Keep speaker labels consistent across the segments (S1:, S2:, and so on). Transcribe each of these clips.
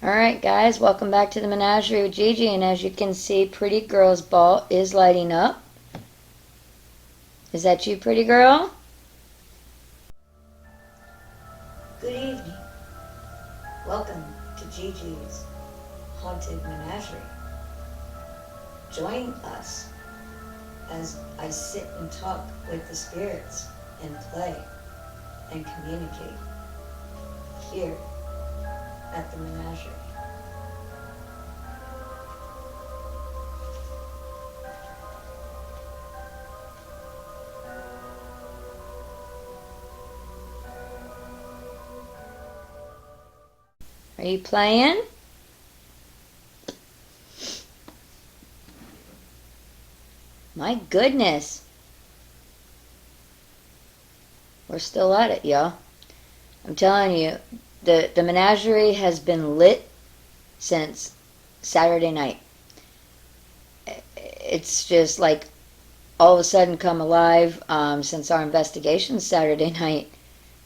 S1: Alright guys, welcome back to the Menagerie with Gigi, and as you can see, Pretty Girl's ball is lighting up. Is that you, Pretty Girl?
S2: Good evening. Welcome to Gigi's Haunted Menagerie. Join us as I sit and talk with the spirits and play and communicate here at the Menagerie.
S1: Are you playing? My goodness. We're still at it, y'all. I'm telling you, the Menagerie has been lit since Saturday night. It's just like all of a sudden come alive since our investigation Saturday night.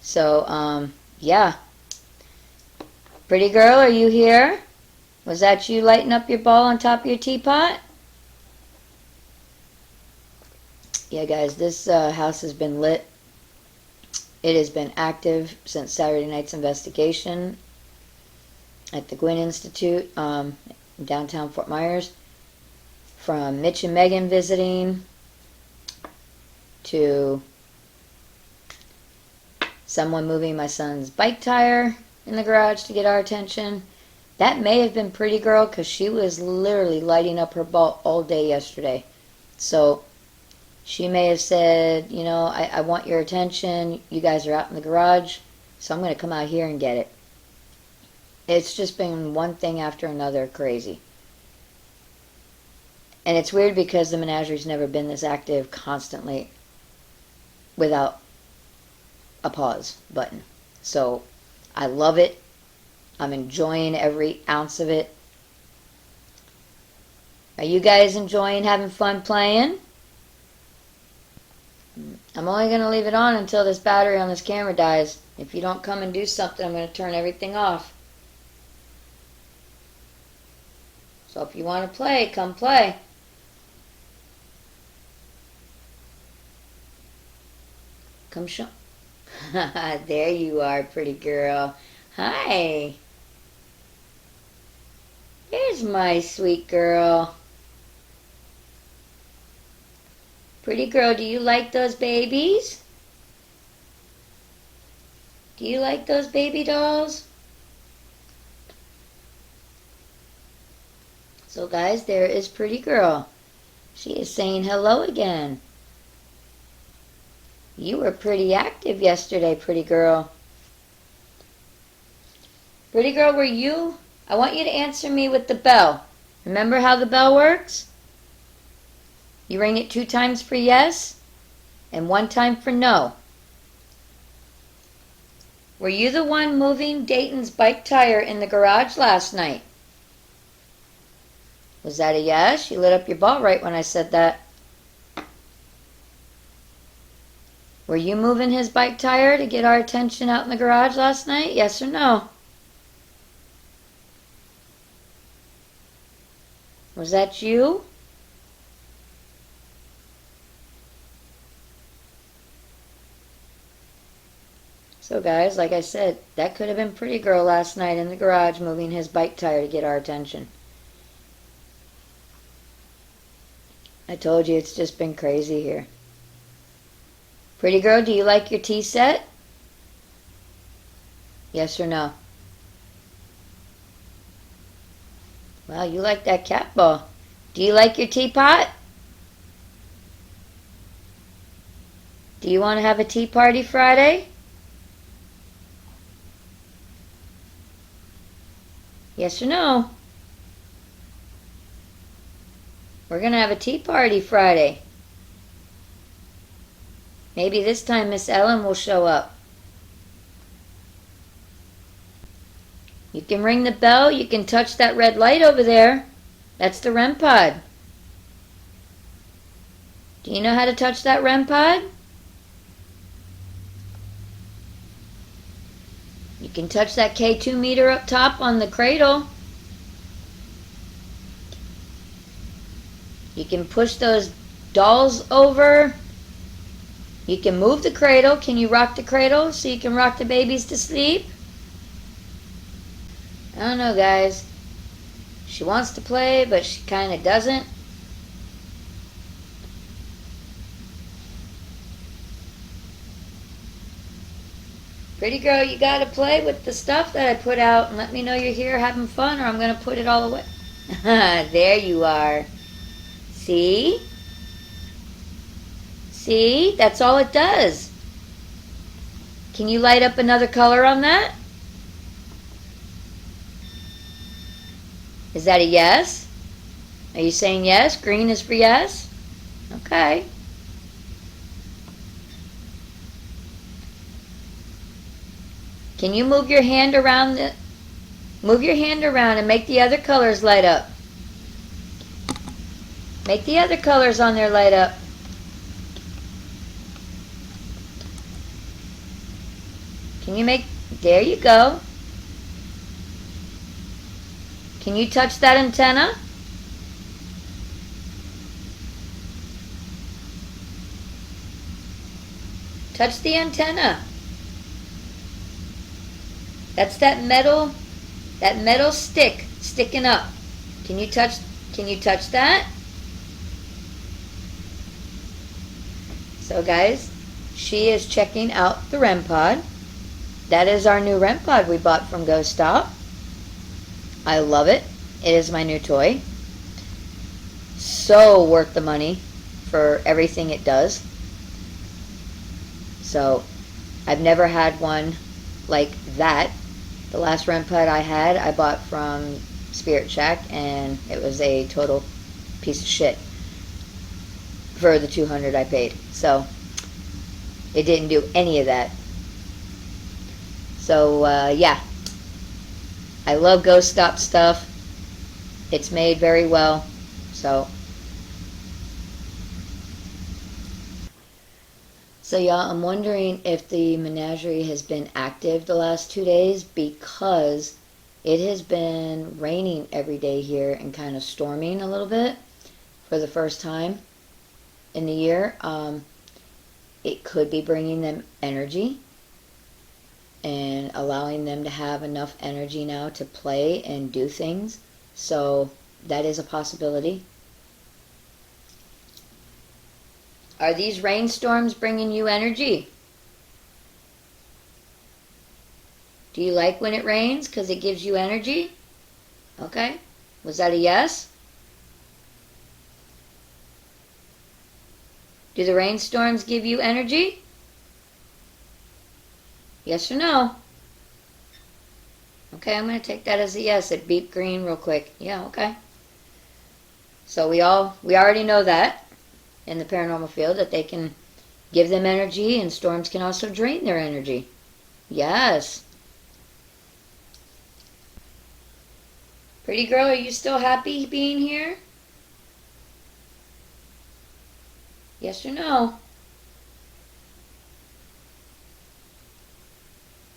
S1: So, yeah. Pretty Girl, are you here? Was that you lighting up your ball on top of your teapot? Yeah, guys, this house has been lit. It has been active since Saturday night's investigation at the Gwynn Institute in downtown Fort Myers. From Mitch and Megan visiting to someone moving my son's bike tire in the garage to get our attention. That may have been Pretty Girl because she was literally lighting up her ball all day yesterday. So she may have said, you know, I want your attention. You guys are out in the garage, so I'm going to come out here and get it. It's just been one thing after another crazy. And it's weird because the Menagerie's never been this active constantly without a pause button. So I love it. I'm enjoying every ounce of it. Are you guys enjoying having fun playing? I'm only going to leave it on until this battery on this camera dies. If you don't come and do something, I'm going to turn everything off. So if you want to play, come play. Come show. There you are, Pretty Girl. Hi. Here's my sweet girl. Pretty Girl, do you like those babies? Do you like those baby dolls? So guys, there is Pretty Girl. She is saying hello again. You were pretty active yesterday, Pretty Girl. Pretty Girl, were you? I want you to answer me with the bell. Remember how the bell works? You ring it 2 times for yes and 1 time for no. Were you the one moving Dayton's bike tire in the garage last night? Was that a yes? You lit up your ball right when I said that. Were you moving his bike tire to get our attention out in the garage last night? Yes or no? Was that you? So guys, like I said, that could have been Pretty Girl last night in the garage moving his bike tire to get our attention. I told you it's just been crazy here. Pretty Girl, do you like your tea set? Yes or no? Well, you like that cat ball. Do you like your teapot? Do you want to have a tea party Friday? Yes or no? We're going to have a tea party Friday. Maybe this time Miss Ellen will show up. You can ring the bell. You can touch that red light over there. That's the REM pod. Do you know how to touch that REM pod? You can touch that K2 meter up top on the cradle. You can push those dolls over. You can move the cradle. Can you rock the cradle so you can rock the babies to sleep? I don't know, guys. She wants to play, but she kind of doesn't. Pretty girl, you gotta play with the stuff that I put out and let me know you're here having fun, or I'm gonna put it all away. There you are. See? See? That's all it does. Can you light up another color on that? Is that a yes? Are you saying yes? Green is for yes? Okay. Can you move your hand around and make the other colors light up? Make the other colors on there light up. Can you make, there you go. Can you touch that antenna? Touch the antenna. That's that metal stick sticking up. Can you touch that? So guys, she is checking out the REM pod. That is our new REM pod we bought from Ghost Stop. I love it. It is my new toy. So worth the money for everything it does. So I've never had one like that. The last REM pod I had, I bought from Spirit Shack, and it was a total piece of shit for the $200 I paid. So it didn't do any of that. So yeah, I love Ghost Stop stuff. It's made very well. So y'all, I'm wondering if the menagerie has been active the last 2 days, because it has been raining every day here and kind of storming a little bit for the first time in the year. It could be bringing them energy and allowing them to have enough energy now to play and do things. So that is a possibility. Are these rainstorms bringing you energy? Do you like when it rains because it gives you energy? Okay. Was that a yes? Do the rainstorms give you energy? Yes or no? Okay, I'm going to take that as a yes. It beeped green real quick. Yeah, okay. So we already know that in the paranormal field, that they can give them energy, and storms can also drain their energy. Yes. Pretty girl, are you still happy being here? Yes or no?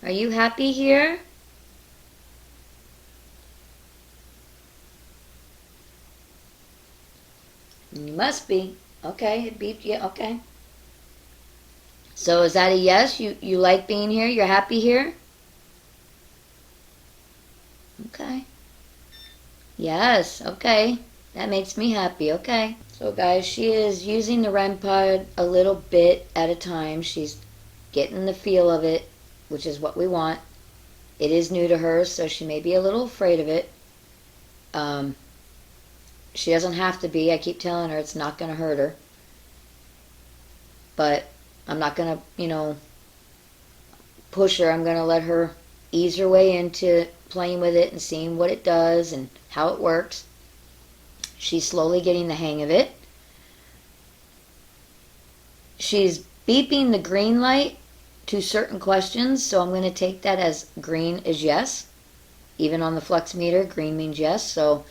S1: Are you happy here? You must be. Okay, it beeped. Yeah, okay. So is that a yes? You like being here? You're happy here? Okay. Yes, okay. That makes me happy. Okay. So guys, she is using the REM pod a little bit at a time. She's getting the feel of it, which is what we want. It is new to her, so she may be a little afraid of it. She doesn't have to be. I keep telling her it's not going to hurt her. But I'm not going to, push her. I'm going to let her ease her way into playing with it and seeing what it does and how it works. She's slowly getting the hang of it. She's beeping the green light to certain questions, so I'm going to take that as green is yes. Even on the flux meter, green means yes. So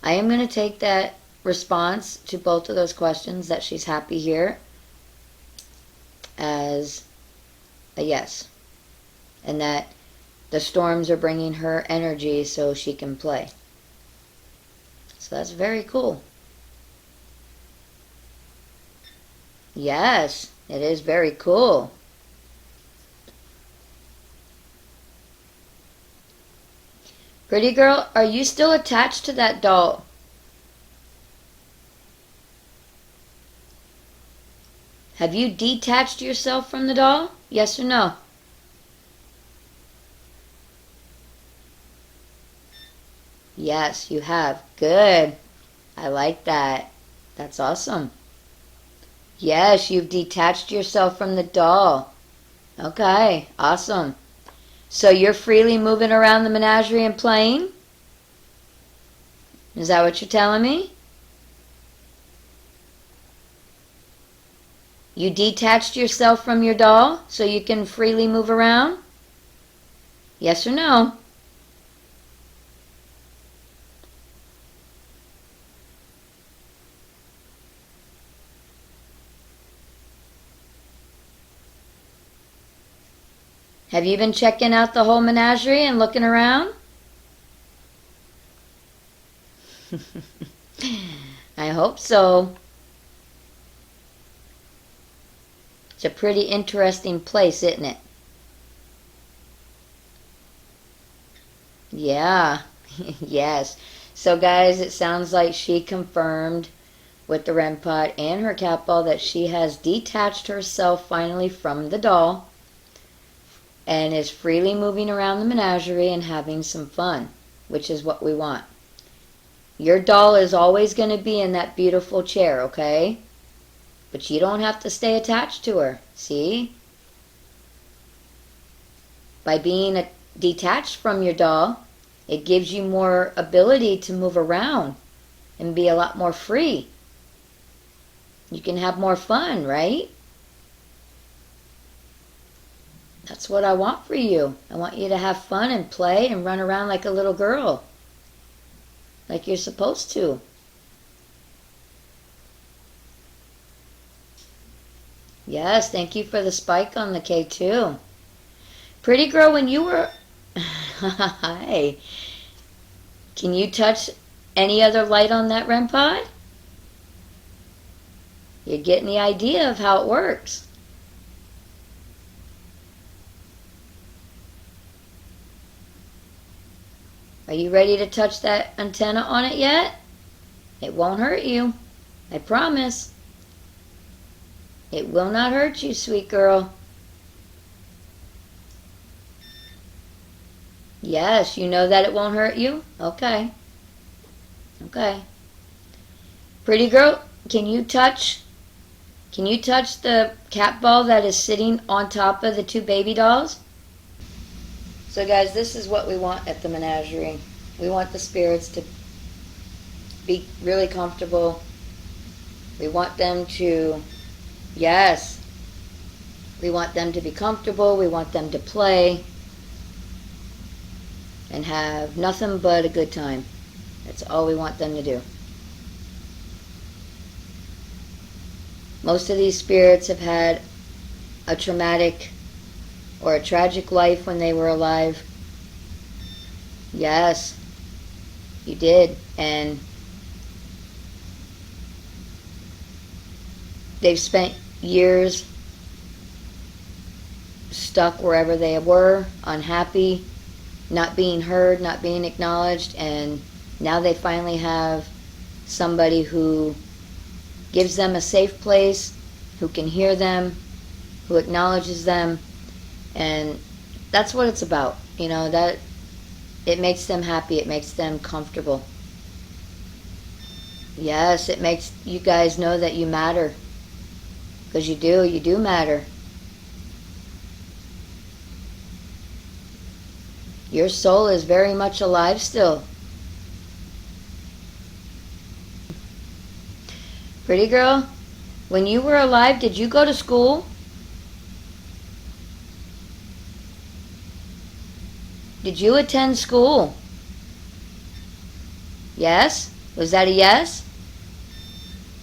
S1: I am going to take that response to both of those questions, that she's happy here, as a yes. And that the storms are bringing her energy so she can play. So that's very cool. Yes, it is very cool. Pretty girl, are you still attached to that doll? Have you detached yourself from the doll? Yes or no? Yes, you have. Good. I like that. That's awesome. Yes, you've detached yourself from the doll. Okay, awesome. So you're freely moving around the menagerie and playing? Is that what you're telling me? You detached yourself from your doll so you can freely move around? Yes or no? Have you been checking out the whole menagerie and looking around? I hope so. It's a pretty interesting place, isn't it? Yeah, yes. So guys, it sounds like she confirmed with the REM pod and her cat ball that she has detached herself finally from the doll and is freely moving around the menagerie and having some fun, which is what we want. Your doll is always going to be in that beautiful chair, okay? But you don't have to stay attached to her, see? By being detached from your doll, it gives you more ability to move around and be a lot more free. You can have more fun, right? That's what I want for you. I want you to have fun and play and run around like a little girl. Like you're supposed to. Yes, thank you for the spike on the K2. Pretty girl, when you were... Hi. Can you touch any other light on that REM pod? You're getting the idea of how it works. Are you ready to touch that antenna on it yet? It won't hurt you. I promise. It will not hurt you, sweet girl. Yes, you know that it won't hurt you? Okay. Okay. Pretty girl, can you touch the cat ball that is sitting on top of the two baby dolls? So guys, this is what we want at the menagerie. We want the spirits to be really comfortable. We want them to, yes, we want them to be comfortable. We want them to play and have nothing but a good time. That's all we want them to do. Most of these spirits have had a traumatic or a tragic life when they were alive. Yes, you did. And they've spent years stuck wherever they were, unhappy, not being heard, not being acknowledged, and now they finally have somebody who gives them a safe place, who can hear them, who acknowledges them, and that's what it's about. You know, that it makes them happy, it makes them comfortable. Yes, it makes you guys know that you matter, because you do matter. Your soul is very much alive still. Pretty girl, when you were alive, did you go to school? Did you attend school? Yes? Was that a yes?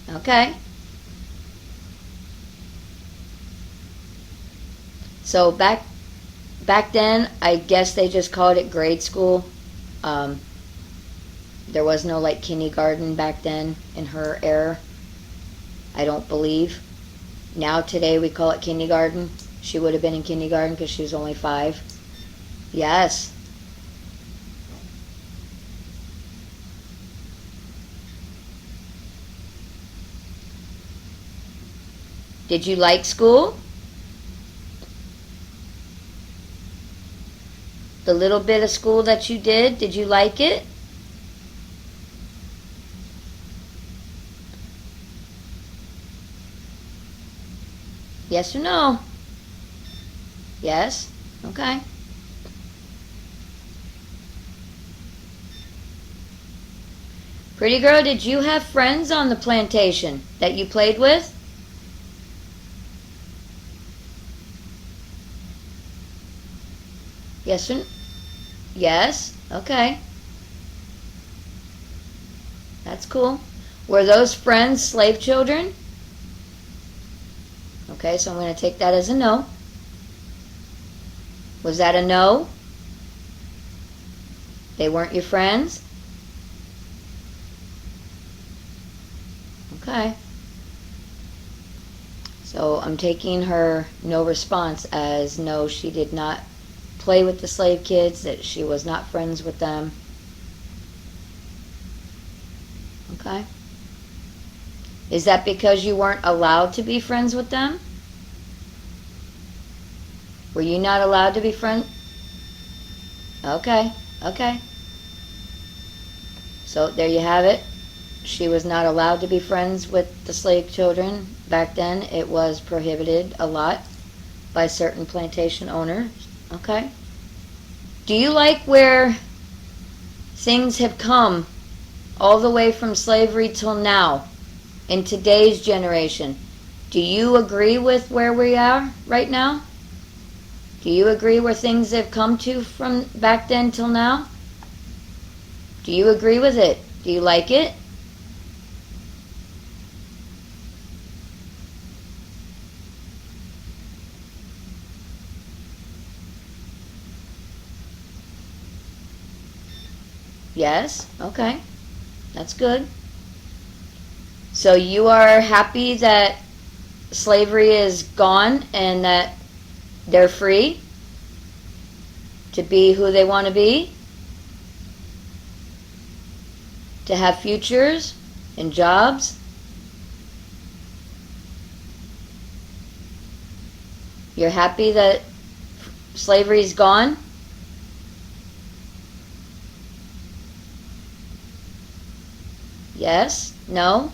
S1: Okay. So back back then, I guess they just called it grade school. Um, there was no like kindergarten back then in her era. I don't believe. Now today we call it kindergarten. She would have been in kindergarten because she was only 5. Yes. Did you like school? The little bit of school that you did you like it? Yes or no? Yes? Okay. Pretty girl, did you have friends on the plantation that you played with? Yes or yes? Okay. That's cool. Were those friends slave children? Okay, so I'm going to take that as a no. Was that a no? They weren't your friends? Okay. So I'm taking her no response as no, she did not play with the slave kids, that she was not friends with them. Okay. Is that because you weren't allowed to be friends with them? Were you not allowed to be friends? Okay, okay. So there you have it. She was not allowed to be friends with the slave children. Back then it was prohibited a lot by certain plantation owners. Okay. Do you like where things have come all the way from slavery till now in today's generation? Do you agree with where we are right now? Do you agree where things have come to from back then till now? Do you agree with it? Do you like it? Yes? Okay. That's good. So you are happy that slavery is gone and that they're free to be who they want to be? To have futures and jobs? You're happy that slavery is gone? Yes? No?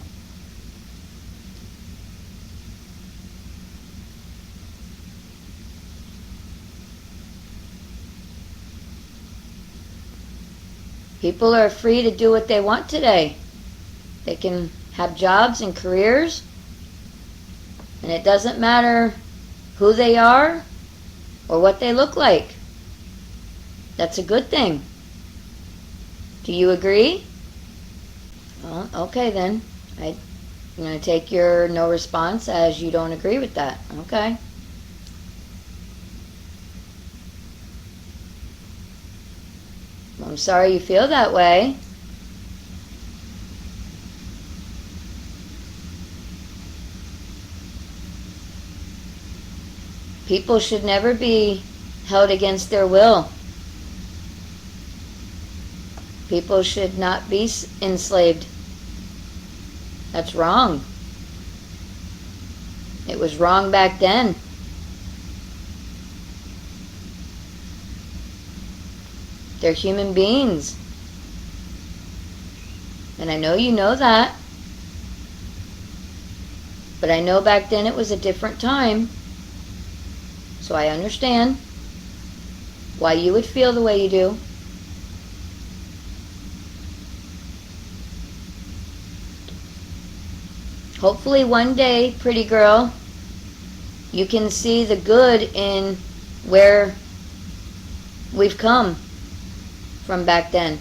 S1: People are free to do what they want today. They can have jobs and careers, and it doesn't matter who they are or what they look like. That's a good thing. Do you agree? Well, okay then. I'm going to take your no response as you don't agree with that. Okay. I'm sorry you feel that way. People should never be held against their will. People should not be enslaved. That's wrong. It was wrong back then. They're human beings. And I know you know that. But I know back then it was a different time. So I understand why you would feel the way you do. Hopefully one day, pretty girl, you can see the good in where we've come from back then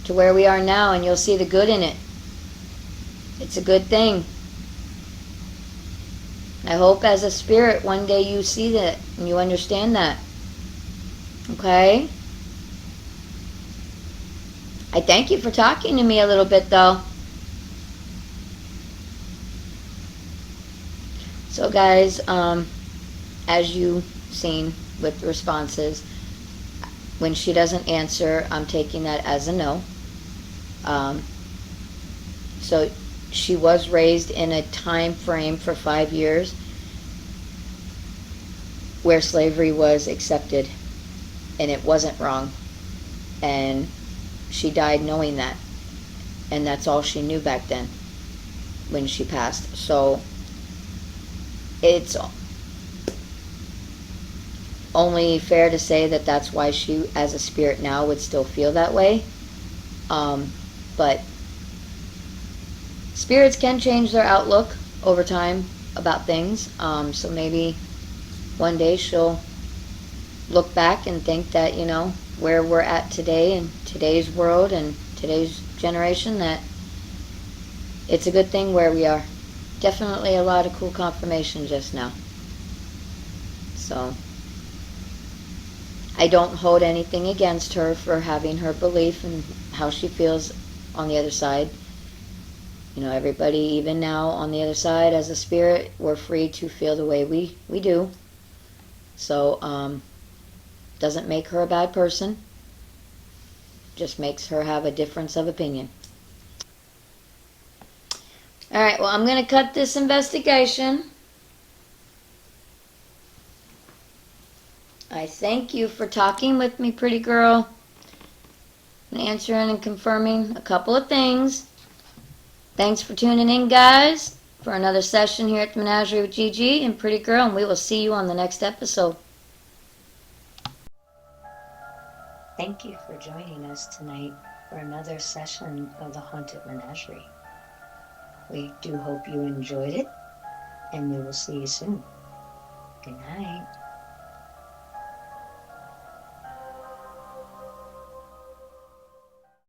S1: to where we are now, and you'll see the good in it. It's a good thing. I hope as a spirit one day you see that and you understand that. Okay? I thank you for talking to me a little bit, though. So, guys, as you've seen with the responses, when she doesn't answer, I'm taking that as a no. Um, so, she was raised in a time frame for 5 years where slavery was accepted and it wasn't wrong. And she died knowing that. And that's all she knew back then when she passed. So it's only fair to say that that's why she, as a spirit now, would still feel that way. But spirits can change their outlook over time about things. So maybe one day she'll look back and think that, where we're at today in today's world and today's generation, that it's a good thing where we are. Definitely a lot of cool confirmation just now. So I don't hold anything against her for having her belief and how she feels on the other side. Everybody, even now on the other side as a spirit, we're free to feel the way we do. So, doesn't make her a bad person. Just makes her have a difference of opinion. Alright, well, I'm going to cut this investigation. I thank you for talking with me, pretty girl, and answering and confirming a couple of things. Thanks for tuning in, guys, for another session here at the Menagerie with Gigi and Pretty Girl, and we will see you on the next episode.
S2: Thank you for joining us tonight for another session of the Haunted Menagerie. We do hope you enjoyed it, and we will see you soon. Good night.